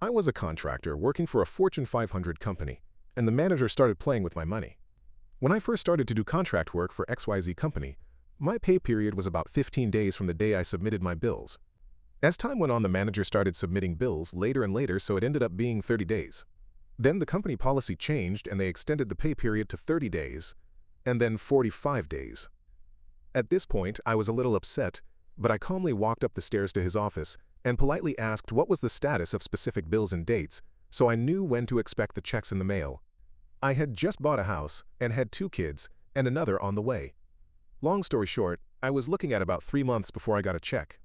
I was a contractor working for a Fortune 500 company, and the manager started playing with my money. When I first started to do contract work for XYZ company, my pay period was about 15 days from the day I submitted my bills. As time went on, the manager started submitting bills later and later, so it ended up being 30 days. Then the company policy changed and they extended the pay period to 30 days, and then 45 days. At this point, I was a little upset, but I calmly walked up the stairs to his office and politely asked what was the status of specific bills and dates, so I knew when to expect the checks in the mail. I had just bought a house and had 2 kids and another on the way. Long story short, I was looking at about 3 months before I got a check.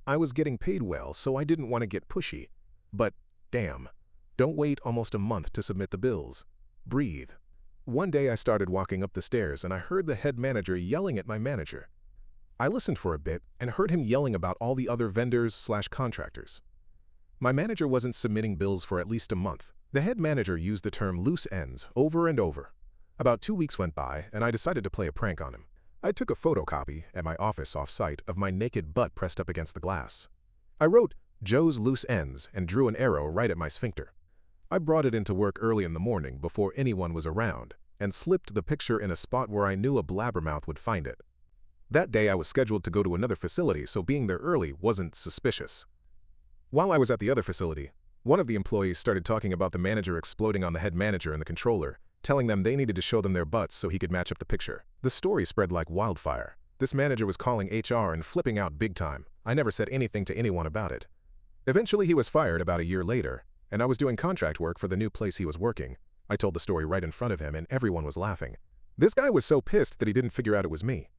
I was getting paid well, so I didn't want to get pushy. But, damn, don't wait almost a month to submit the bills. Breathe. One day I started walking up the stairs and I heard the head manager yelling at my manager. I listened for a bit and heard him yelling about all the other vendors/contractors. My manager wasn't submitting bills for at least a month. The head manager used the term loose ends over and over. About 2 weeks went by and I decided to play a prank on him. I took a photocopy at my office off-site of my naked butt pressed up against the glass. I wrote Joe's loose ends and drew an arrow right at my sphincter. I brought it into work early in the morning before anyone was around and slipped the picture in a spot where I knew a blabbermouth would find it. That day I was scheduled to go to another facility, so being there early wasn't suspicious. While I was at the other facility, one of the employees started talking about the manager exploding on the head manager and the controller, telling them they needed to show them their butts so he could match up the picture. The story spread like wildfire. This manager was calling HR and flipping out big time. I never said anything to anyone about it. Eventually he was fired about a year later, and I was doing contract work for the new place he was working. I told the story right in front of him and everyone was laughing. This guy was so pissed that he didn't figure out it was me.